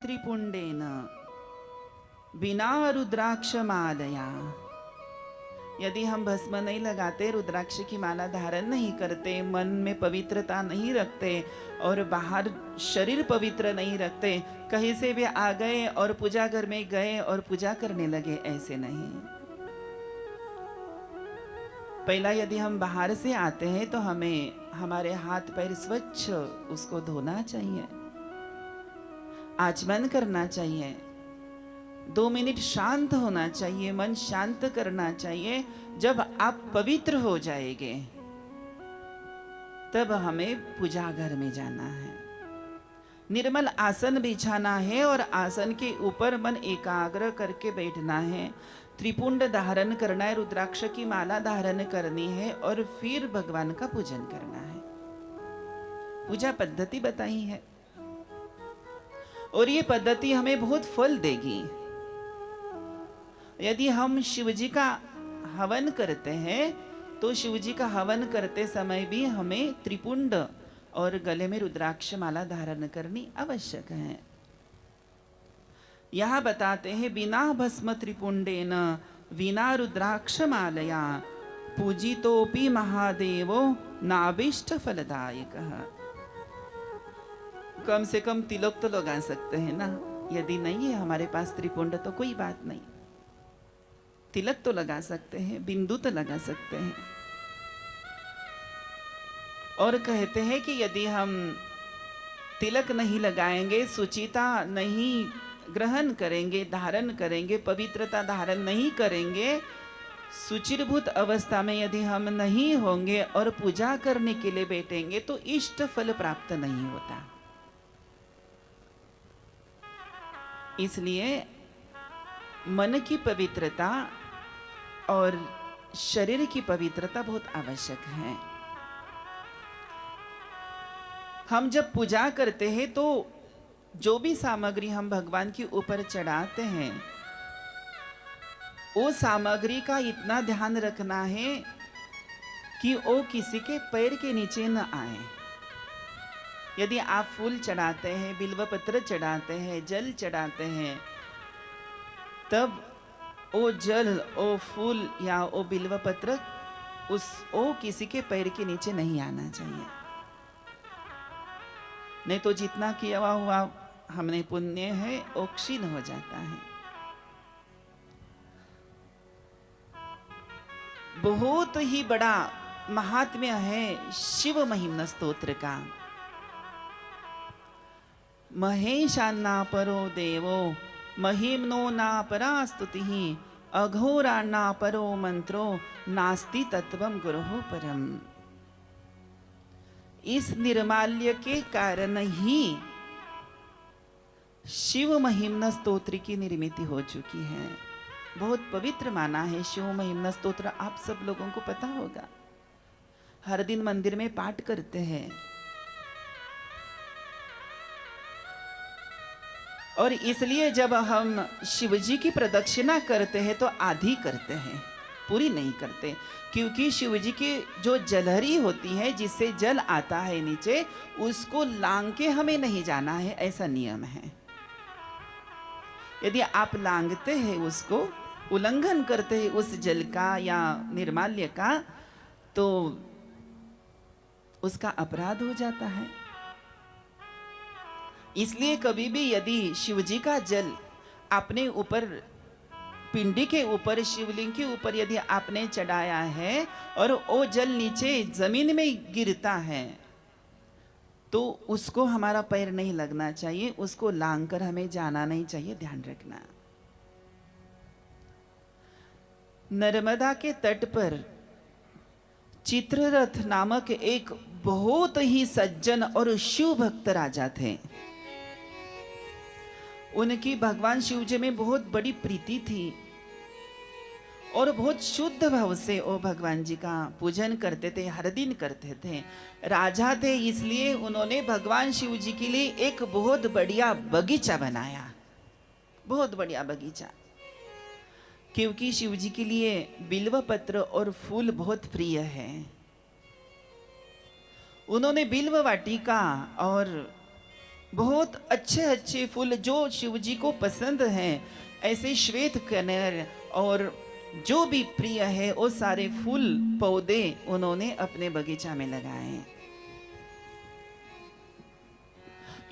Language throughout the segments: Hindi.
त्रिपुंडेन बिना रुद्राक्ष मालया। यदि हम भस्म नहीं लगाते, रुद्राक्ष की माला धारण नहीं करते, मन में पवित्रता नहीं रखते और बाहर शरीर पवित्र नहीं रखते, कहीं से भी आ गए और पूजा घर में गए और पूजा करने लगे, ऐसे नहीं। पहला यदि हम बाहर से आते हैं तो हमें हमारे हाथ पैर स्वच्छ उसको धोना चाहिए, आचमन करना चाहिए, 2 मिनट शांत होना चाहिए, मन शांत करना चाहिए। जब आप पवित्र हो जाएंगे तब हमें पूजा घर में जाना है, निर्मल आसन बिछाना है और आसन के ऊपर मन एकाग्र करके बैठना है, त्रिपुंड धारण करना है, रुद्राक्ष की माला धारण करनी है और फिर भगवान का पूजन करना है। पूजा पद्धति बताई है और ये पद्धति हमें बहुत फल देगी। यदि हम शिवजी का हवन करते हैं तो शिवजी का हवन करते समय भी हमें त्रिपुंड और गले में रुद्राक्ष माला धारण करनी आवश्यक है। यह बताते हैं बिना भस्म त्रिपुंडेन विना रुद्राक्ष मालया पूजितोपि महादेवो नाभिष्ट फलदायकः। कम से कम तिलक तो लगा सकते हैं ना, यदि नहीं है हमारे पास त्रिपुंड तो कोई बात नहीं, तिलक तो लगा सकते हैं, बिंदु तो लगा सकते हैं। और कहते हैं कि यदि हम तिलक नहीं लगाएंगे, सुचिता नहीं ग्रहण करेंगे, धारण करेंगे, पवित्रता धारण नहीं करेंगे, सुचिरभूत अवस्था में यदि हम नहीं होंगे और पूजा करने के लिए बैठेंगे तो इष्ट फल प्राप्त नहीं होता। इसलिए मन की पवित्रता और शरीर की पवित्रता बहुत आवश्यक है। हम जब पूजा करते हैं तो जो भी सामग्री हम भगवान के ऊपर चढ़ाते हैं वो सामग्री का इतना ध्यान रखना है कि वो किसी के पैर के नीचे न आए। यदि आप फूल चढ़ाते हैं, बिल्व पत्र चढ़ाते हैं, जल चढ़ाते हैं, तब वो जल, वो फूल या वो बिल्व पत्र वो किसी के पैर के नीचे नहीं आना चाहिए। नहीं तो जितना किया हुआ हमने पुण्य है वो क्षीण हो जाता है। बहुत ही बड़ा महात्म्य है शिव महिम्न स्तोत्र का। महेशान्ना परो देवो महिम्नो ना परा स्तुतिः अघोरान्ना परो मंत्रो नास्ति तत्वम गुरोः परम। इस निर्माल्य के कारण ही शिव महिम्न स्तोत्र की निर्मिति हो चुकी है। बहुत पवित्र माना है शिव महिम्न स्तोत्र, आप सब लोगों को पता होगा, हर दिन मंदिर में पाठ करते हैं। और इसलिए जब हम शिवजी की प्रदक्षिणा करते हैं तो आधी करते हैं, पूरी नहीं करते, क्योंकि शिवजी की जो जलहरी होती है जिससे जल आता है नीचे, उसको लांग के हमें नहीं जाना है, ऐसा नियम है। यदि आप लांगते हैं, उसको उल्लंघन करते हैं उस जल का या निर्माल्य का, तो उसका अपराध हो जाता है। इसलिए कभी भी यदि शिवजी का जल आपने ऊपर, पिंडी के ऊपर, शिवलिंग के ऊपर यदि आपने चढ़ाया है और वो जल नीचे जमीन में गिरता है तो उसको हमारा पैर नहीं लगना चाहिए, उसको लांग कर हमें जाना नहीं चाहिए, ध्यान रखना। नर्मदा के तट पर चित्ररथ नामक एक बहुत ही सज्जन और शिव भक्त राजा थे। उनकी भगवान शिव जी में बहुत बड़ी प्रीति थी और बहुत शुद्ध भाव से वो भगवान जी का पूजन करते थे, हर दिन करते थे। राजा थे इसलिए उन्होंने भगवान शिव जी के लिए एक बहुत बढ़िया बगीचा बनाया, बहुत बढ़िया बगीचा, क्योंकि शिव जी के लिए बिल्व पत्र और फूल बहुत प्रिय है। उन्होंने बिल्व वाटिका और बहुत अच्छे अच्छे फूल जो शिव जी को पसंद हैं, ऐसे श्वेत कनेर और जो भी प्रिय है वो सारे फूल पौधे उन्होंने अपने बगीचा में लगाए हैं।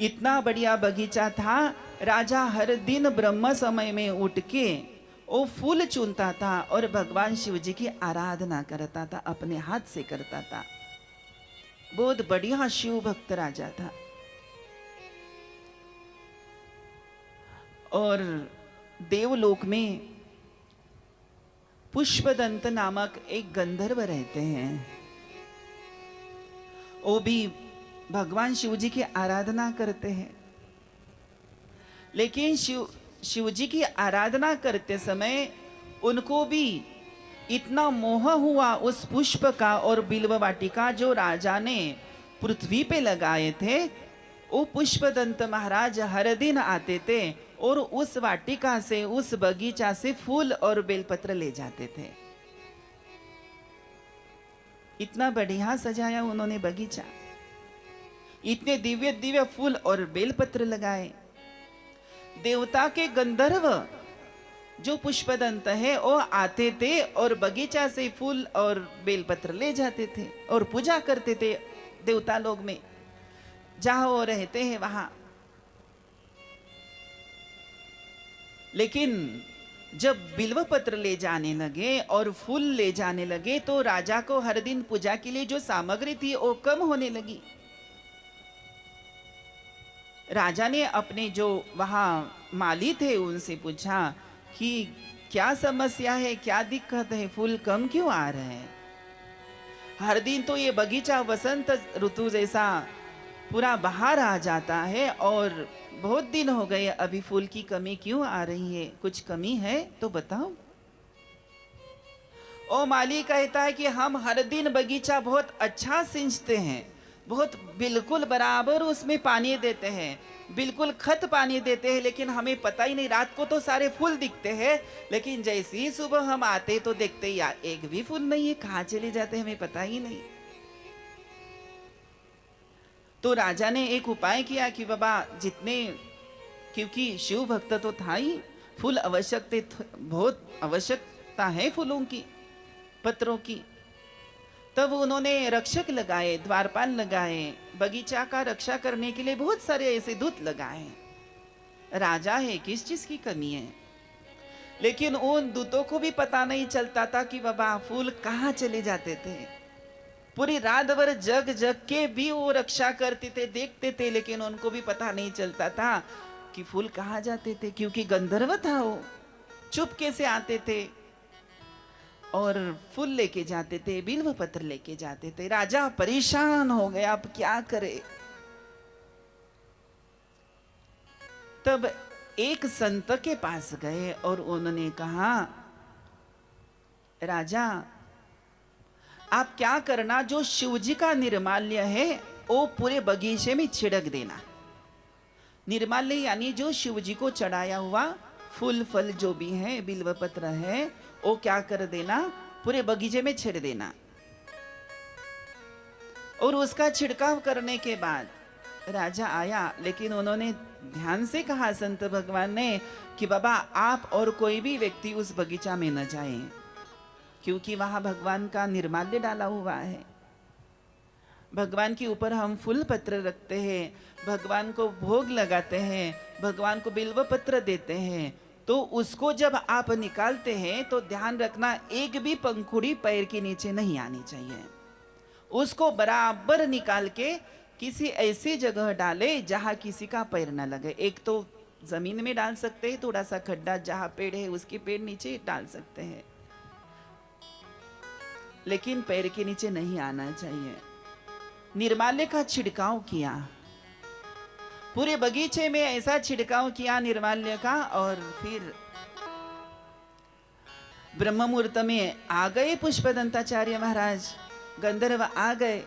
इतना बढ़िया बगीचा था, राजा हर दिन ब्रह्म समय में उठ के वो फूल चुनता था और भगवान शिव जी की आराधना करता था, अपने हाथ से करता था। बहुत बढ़िया शिव भक्त राजा था। और देवलोक में पुष्पदंत नामक एक गंधर्व रहते हैं, वो भी भगवान शिव जी की आराधना करते हैं। लेकिन शिव जी की आराधना करते समय उनको भी इतना मोह हुआ उस पुष्प का और बिल्व वाटिका जो राजा ने पृथ्वी पे लगाए थे। वो पुष्पदंत महाराज हर दिन आते थे और उस वाटिका से, उस बगीचा से फूल और बेलपत्र ले जाते थे। इतना बढ़िया सजाया उन्होंने बगीचा, इतने दिव्य दिव्य फूल और बेलपत्र लगाए। देवता के गंधर्व जो पुष्पदंत है वो आते थे और बगीचा से फूल और बेलपत्र ले जाते थे और पूजा करते थे देवता लोग में जहां वो रहते हैं वहां। लेकिन जब बिल्व पत्र ले जाने लगे और फूल ले जाने लगे तो राजा को हर दिन पूजा के लिए जो सामग्री थी वो कम होने लगी। राजा ने अपने जो वहां माली थे उनसे पूछा कि क्या समस्या है, क्या दिक्कत है, फूल कम क्यों आ रहे हैं? हर दिन तो ये बगीचा वसंत ऋतु जैसा पूरा बाहर आ जाता है और बहुत दिन हो गए, अभी फूल की कमी क्यों आ रही है? कुछ कमी है तो बताओ। ओ माली कहता है कि हम हर दिन बगीचा बहुत अच्छा सिंचते हैं, बहुत बिल्कुल बराबर उसमें पानी देते हैं, बिल्कुल खत पानी देते हैं, लेकिन हमें पता ही नहीं। रात को तो सारे फूल दिखते हैं, लेकिन जैसे ही सुबह हम आते तो देखते यार एक भी फूल नहीं है, कहाँ चले जाते हमें पता ही नहीं। तो राजा ने एक उपाय किया कि बाबा जितने, क्योंकि शिव भक्त तो था ही, फूल आवश्यक, बहुत आवश्यकता है फूलों की, पत्रों की। तब उन्होंने रक्षक लगाए, द्वारपाल लगाए, बगीचा का रक्षा करने के लिए बहुत सारे ऐसे दूत लगाए। राजा है, किस चीज की कमी है? लेकिन उन दूतों को भी पता नहीं चलता था कि बाबा फूल कहाँ चले जाते थे। पूरी रात भर जग जग के भी वो रक्षा करते थे, देखते थे, लेकिन उनको भी पता नहीं चलता था कि फूल कहाँ जाते थे, क्योंकि गंधर्व था वो। चुपके से आते थे और फूल लेके जाते थे, बिल्व पत्र लेके जाते थे। राजा परेशान हो गया, अब क्या करे। तब एक संत के पास गए और उन्होंने कहा, राजा आप क्या करना, जो शिवजी का निर्माल्य है वो पूरे बगीचे में छिड़क देना। निर्माल्य यानी जो शिवजी को चढ़ाया हुआ फूल फल जो भी है, बिल्व पत्र है, वो क्या कर देना, पूरे बगीचे में छिड़ देना। और उसका छिड़काव करने के बाद राजा आया, लेकिन उन्होंने ध्यान से कहा संत भगवान ने कि बाबा आप और कोई भी व्यक्ति उस बगीचा में न जाए, क्योंकि वहां भगवान का निर्माल्य डाला हुआ है। भगवान के ऊपर हम फूल पत्र रखते हैं, भगवान को भोग लगाते हैं, भगवान को बिल्व पत्र देते हैं, तो उसको जब आप निकालते हैं तो ध्यान रखना एक भी पंखुड़ी पैर के नीचे नहीं आनी चाहिए। उसको बराबर निकाल के किसी ऐसी जगह डाले जहां किसी का पैर न लगे। एक तो जमीन में डाल सकते हैं, थोड़ा सा खड्डा जहां पेड़ है उसके पेड़ नीचे डाल सकते हैं, लेकिन पैर के नीचे नहीं आना चाहिए। निर्माल्य का छिड़काव किया, पूरे बगीचे में ऐसा छिड़काव किया निर्माल्य का, और फिर ब्रह्म मुहूर्त में आ गए पुष्पदंताचार्य महाराज, गंधर्व आ गए,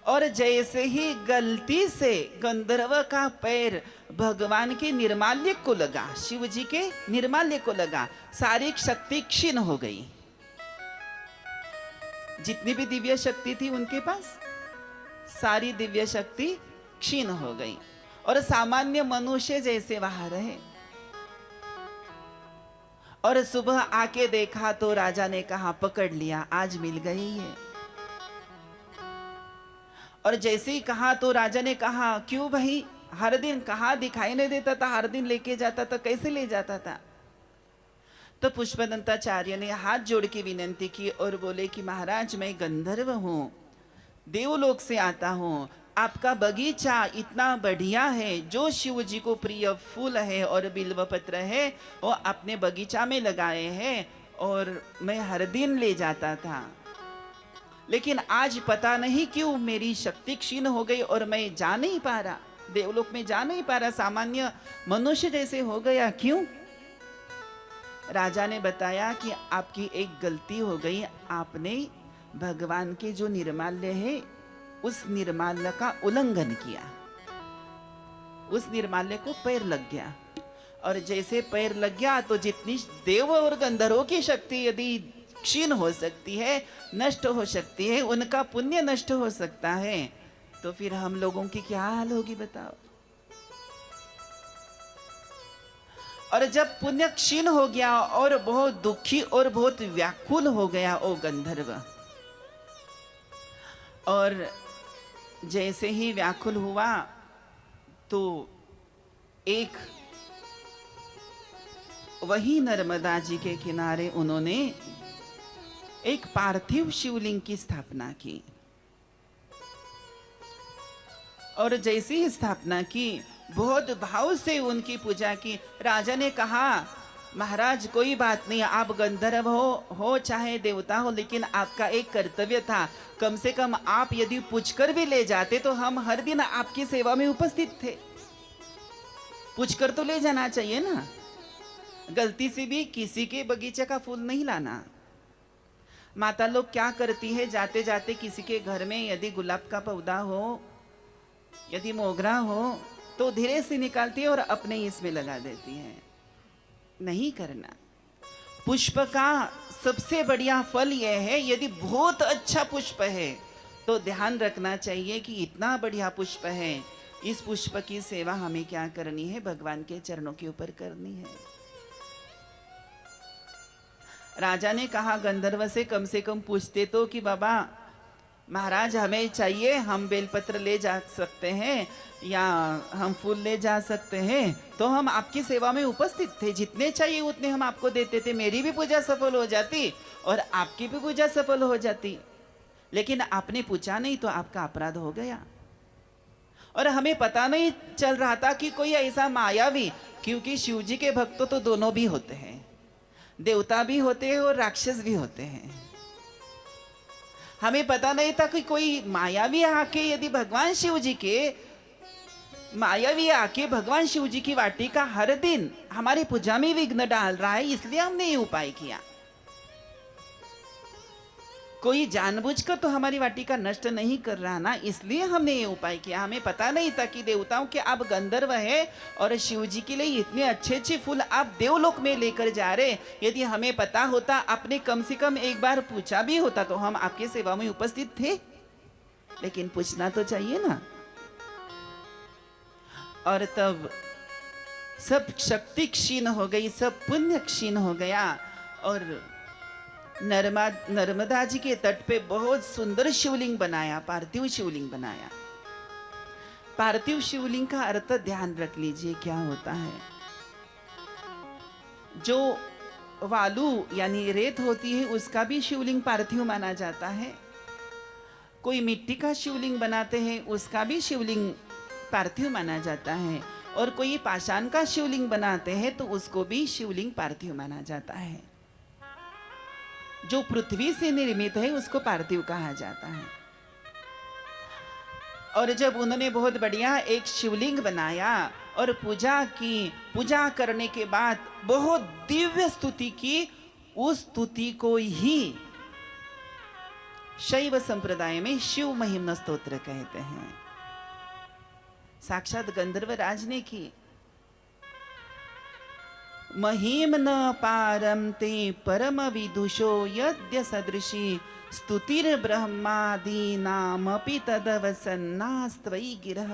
और जैसे ही गलती से गंधर्व का पैर भगवान के निर्माल्य को लगा, शिव जी के निर्माल्य को लगा, सारी शक्ति क्षीण हो गई। जितनी भी दिव्य शक्ति थी उनके पास, सारी दिव्य शक्ति क्षीण हो गई। और सामान्य मनुष्य जैसे वहां रहे। और सुबह आके देखा तो राजा ने कहा पकड़ लिया, आज मिल गई है। और जैसे ही कहा तो राजा ने कहा क्यों भाई, हर दिन कहा दिखाई नहीं देता था, हर दिन लेके जाता था, कैसे ले जाता था? तो पुष्पदंताचार्य ने हाथ जोड़ के विनंती की और बोले कि महाराज मैं गंधर्व हूँ, देवलोक से आता हूँ, आपका बगीचा इतना बढ़िया है, जो शिव जी को प्रिय फूल है और बिल्व पत्र है वो अपने बगीचा में लगाए हैं और मैं हर दिन ले जाता था, लेकिन आज पता नहीं क्यों मेरी शक्ति क्षीण हो गई और मैं जा नहीं पा रहा, देवलोक में जा नहीं पा रहा, सामान्य मनुष्य जैसे हो गया, क्यों? राजा ने बताया कि आपकी एक गलती हो गई, आपने भगवान के जो निर्माल्य है उस निर्माल्य का उल्लंघन किया, उस निर्माल्य को पैर लग गया, और जैसे पैर लग गया तो जितनी देव और गंधर्वों की शक्ति यदि क्षीण हो सकती है, नष्ट हो सकती है, उनका पुण्य नष्ट हो सकता है, तो फिर हम लोगों की क्या हाल होगी बताओ। और जब पुण्य क्षीण हो गया और बहुत दुखी और बहुत व्याकुल हो गया वो गंधर्व, और जैसे ही व्याकुल हुआ तो एक वही नर्मदा जी के किनारे उन्होंने एक पार्थिव शिवलिंग की स्थापना की। और जैसी ही स्थापना की बहुत भाव से उनकी पूजा की। राजा ने कहा महाराज कोई बात नहीं, आप गंधर्व हो चाहे देवता हो, लेकिन आपका एक कर्तव्य था, कम से कम आप यदि पूछकर भी ले जाते तो हम हर दिन आपकी सेवा में उपस्थित थे। पूछकर तो ले जाना चाहिए ना, गलती से भी किसी के बगीचे का फूल नहीं लाना। माता लोग क्या करती है, जाते जाते किसी के घर में यदि गुलाब का पौधा हो, यदि मोगरा हो, तो धीरे से निकालती है और अपने इसमें लगा देती है। नहीं करना। पुष्प का सबसे बढ़िया फल यह है, यदि बहुत अच्छा पुष्प है तो ध्यान रखना चाहिए कि इतना बढ़िया पुष्प है, इस पुष्प की सेवा हमें क्या करनी है, भगवान के चरणों के ऊपर करनी है। राजा ने कहा गंधर्व से कम पूछते तो कि बाबा महाराज हमें चाहिए, हम बेलपत्र ले जा सकते हैं या हम फूल ले जा सकते हैं, तो हम आपकी सेवा में उपस्थित थे, जितने चाहिए उतने हम आपको देते थे, मेरी भी पूजा सफल हो जाती और आपकी भी पूजा सफल हो जाती, लेकिन आपने पूछा नहीं तो आपका अपराध हो गया। और हमें पता नहीं चल रहा था कि कोई ऐसा मायावी, क्योंकि शिव जी के भक्त तो दोनों भी होते हैं, देवता भी होते हैं और राक्षस भी होते हैं। हमें पता नहीं था कि कोई मायावी आके यदि भगवान शिव जी के मायावी आके भगवान शिव जी की वाटिका हर दिन हमारी पूजा में विघ्न डाल रहा है, इसलिए हमने ये उपाय किया। कोई जानबूझकर तो हमारी वाटिका नष्ट नहीं कर रहा ना, इसलिए हमने ये उपाय किया। हमें पता नहीं था कि देवताओं के आप गंधर्व है और शिव जी के लिए इतने अच्छे अच्छे फूल आप देवलोक में लेकर जा रहे। यदि हमें पता होता, आपने कम से कम एक बार पूछा भी होता तो हम आपके सेवा में उपस्थित थे, लेकिन पूछना तो चाहिए ना। और तब सब शक्ति क्षीण हो गई, सब पुण्य क्षीण हो गया, और नर्मदा जी के तट पे बहुत सुंदर शिवलिंग बनाया, पार्थिव शिवलिंग बनाया। पार्थिव शिवलिंग का अर्थ ध्यान रख लीजिए क्या होता है। जो वालू यानी रेत होती है उसका भी शिवलिंग पार्थिव माना जाता है। कोई मिट्टी का शिवलिंग बनाते हैं उसका भी शिवलिंग पार्थिव माना जाता है, और कोई पाषाण का शिवलिंग बनाते हैं तो उसको भी शिवलिंग पार्थिव माना जाता है। जो पृथ्वी से निर्मित है उसको पार्थिव कहा जाता है। और जब उन्होंने बहुत बढ़िया एक शिवलिंग बनाया और पूजा की, पूजा करने के बाद बहुत दिव्य स्तुति की, उस स्तुति को ही शैव संप्रदाय में शिव महिम्न स्तोत्र कहते हैं। साक्षात गंधर्व राज ने की। महिम न पारम ते परम विदुषो यद्य सदृशी स्तुतिर ब्रह्मादि नामपि तदवसन्नास्त्वयि गिरः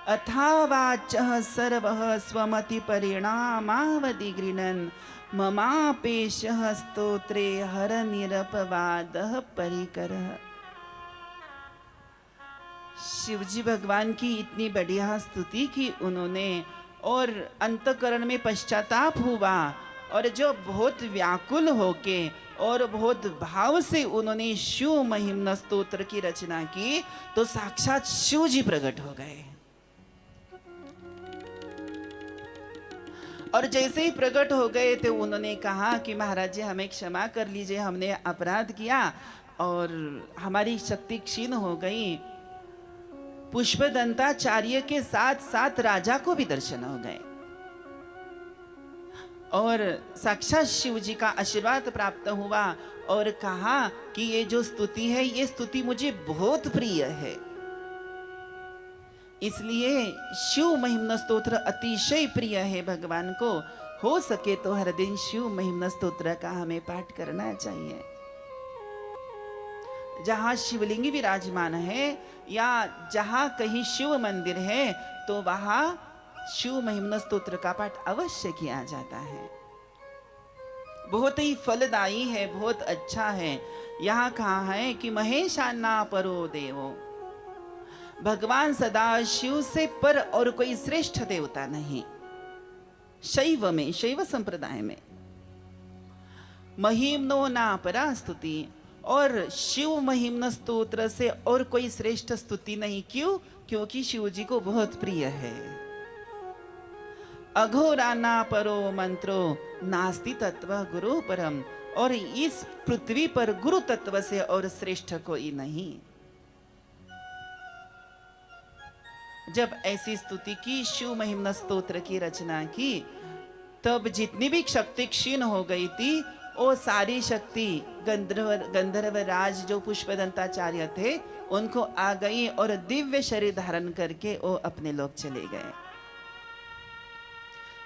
अथावाचः सर्वः स्वमति परिणामावधि गृह्णन् ममापेशः स्तोत्रे हर निरपवादः परिकरः। शिव जी भगवान की इतनी बढ़िया स्तुति की उन्होंने और अंतकरण में पश्चाताप हुआ और जो बहुत व्याकुल होके और बहुत भाव से उन्होंने शिव महिम्न स्तोत्र की रचना की तो साक्षात शिव जी प्रकट हो गए। और जैसे ही प्रकट हो गए तो उन्होंने कहा कि महाराज जी हमें क्षमा कर लीजिए, हमने अपराध किया और हमारी शक्ति क्षीण हो गई। पुष्पदंताचार्य के साथ साथ राजा को भी दर्शन हो गए और साक्षात शिव जी का आशीर्वाद प्राप्त हुआ और कहा कि ये जो स्तुति है ये स्तुति मुझे बहुत प्रिय है, इसलिए शिव महिम्न स्तोत्र अतिशय प्रिय है भगवान को। हो सके तो हर दिन शिव महिम्न स्तोत्र का हमें पाठ करना चाहिए। जहाँ शिवलिंग विराजमान है या जहाँ कहीं शिव मंदिर है तो वहाँ शिव महिम्न स्तोत्र का पाठ अवश्य किया जाता है। बहुत ही फलदायी है, बहुत अच्छा है। यहाँ कहा है कि महेशान्ना परो देवो, भगवान सदा शिव से पर और कोई श्रेष्ठ देवता नहीं। शैव में, शैव संप्रदाय में महिम्नो ना परा स्तुति, और शिव महिम्न स्तोत्र से और कोई श्रेष्ठ स्तुति नहीं। क्यों? क्योंकि शिव जी को बहुत प्रिय है। अघोराना परो मंत्रो नास्ति तत्व गुरु परम, और इस पृथ्वी पर गुरु तत्व से और श्रेष्ठ कोई नहीं। जब ऐसी स्तुति की, शिव महिम्न स्तोत्र की रचना की, तब जितनी भी शक्ति क्षीण हो गई थी वो सारी शक्ति गंधर्व राज जो पुष्पदंताचार्य थे उनको आ गई और दिव्य शरीर धारण करके वो अपने लोक चले गए।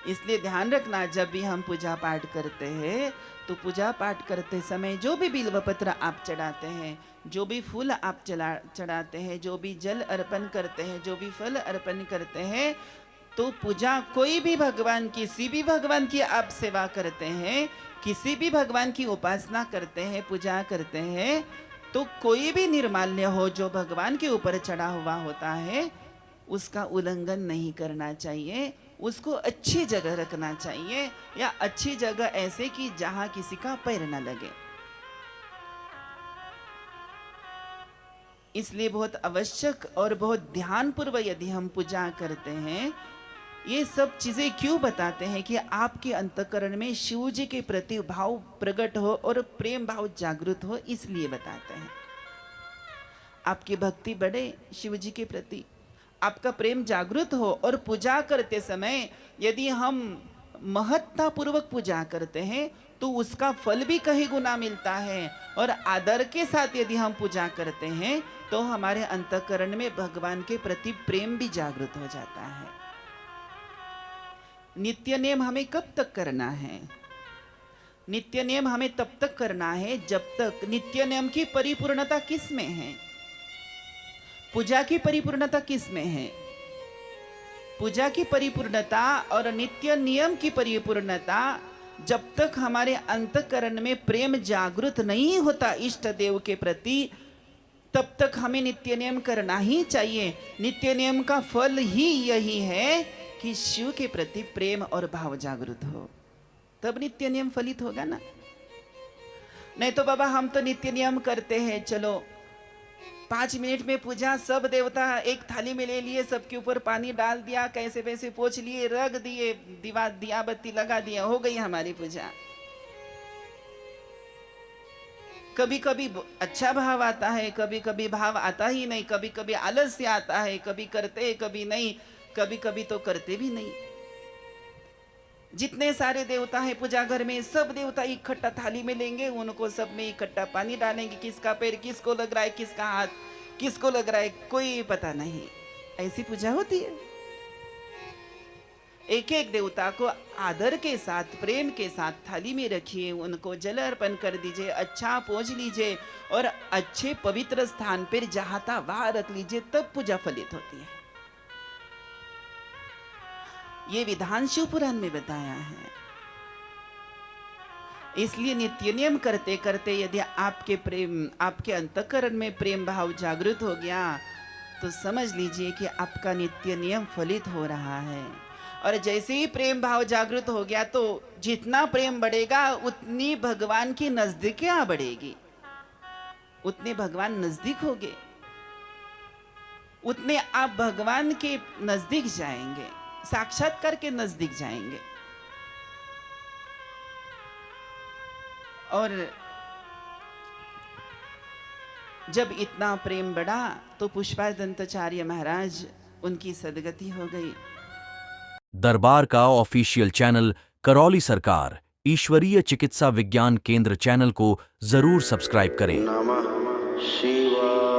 इसलिए ध्यान रखना, जब भी हम पूजा पाठ करते हैं तो पूजा पाठ करते समय जो भी बिल्वपत्र आप चढ़ाते हैं, जो भी फूल आप चढ़ाते हैं, जो भी जल अर्पण करते हैं, जो भी फल अर्पण करते हैं, तो पूजा कोई भी भगवान, किसी भी भगवान की आप सेवा करते हैं, किसी भी भगवान की उपासना करते हैं, पूजा करते हैं, तो कोई भी निर्माल्य हो जो भगवान के ऊपर चढ़ा हुआ होता है उसका उल्लंघन नहीं करना चाहिए। उसको अच्छी जगह रखना चाहिए, या अच्छी जगह ऐसे कि जहां किसी का पैर न लगे। इसलिए बहुत आवश्यक और बहुत ध्यानपूर्वक यदि हम पूजा करते हैं, ये सब चीजें क्यों बताते हैं कि आपके अंतःकरण में शिव जी के प्रति भाव प्रकट हो और प्रेम भाव जागृत हो, इसलिए बताते हैं। आपकी भक्ति बढ़े शिव जी के प्रति, आपका प्रेम जागृत हो, और पूजा करते समय यदि हम महत्तापूर्वक पूजा करते हैं तो उसका फल भी कहीं गुना मिलता है। और आदर के साथ यदि हम पूजा करते हैं तो हमारे अंतःकरण में भगवान के प्रति प्रेम भी जागृत हो जाता है। नित्य नियम हमें कब तक करना है? नित्य नियम हमें तब तक करना है जब तक नित्य नियम की परिपूर्णता किस में है? पूजा की परिपूर्णता किस में है? पूजा की परिपूर्णता और नित्य नियम की परिपूर्णता जब तक हमारे अंतःकरण में प्रेम जागृत नहीं होता इष्ट देव के प्रति, तब तक हमें नित्य नियम करना ही चाहिए। नित्य नियम का फल ही यही है कि शिव के प्रति प्रेम और भाव जागृत हो, तब नित्य नियम फलित होगा ना। नहीं तो बाबा हम तो नित्य नियम करते हैं, चलो 5 मिनट में पूजा, सब देवता एक थाली में ले लिए, सबके ऊपर पानी डाल दिया, कैसे वैसे पोंछ लिए, रख दिए, दिया बत्ती लगा दिया, हो गई हमारी पूजा। कभी कभी अच्छा भाव आता है, कभी कभी भाव आता ही नहीं, कभी कभी आलस्य आता है, कभी करते कभी नहीं, कभी कभी तो करते भी नहीं। जितने सारे देवता हैं पूजा घर में, सब देवता इकट्ठा थाली में लेंगे, उनको सब में इकट्ठा पानी डालेंगे, किसका पैर किसको लग रहा है, किसका हाथ किसको लग रहा है, कोई पता नहीं। ऐसी पूजा होती है। एक एक देवता को आदर के साथ, प्रेम के साथ थाली में रखिए, उनको जल अर्पण कर दीजिए, अच्छा पोंछ लीजिए और अच्छे पवित्र स्थान पर जहाँ था वहाँ रख लीजिए, तब पूजा फलित होती है। ये विधान शिव पुराण में बताया है। इसलिए नित्य नियम करते करते यदि आपके अंतःकरण में प्रेम भाव जागृत हो गया तो समझ लीजिए कि आपका नित्य नियम फलित हो रहा है। और जैसे ही प्रेम भाव जागृत हो गया तो जितना प्रेम बढ़ेगा उतनी भगवान की नजदीकियां बढ़ेगी, उतने भगवान नजदीक होंगे, उतने आप भगवान के नजदीक जाएंगे, साक्षात्कार के नजदीक जाएंगे। और जब इतना प्रेम बढ़ा तो पुष्पादंताचार्य महाराज उनकी सदगति हो गई। दरबार का ऑफिशियल चैनल करौली सरकार ईश्वरीय चिकित्सा विज्ञान केंद्र चैनल को जरूर सब्सक्राइब करें। नमः शिवाय।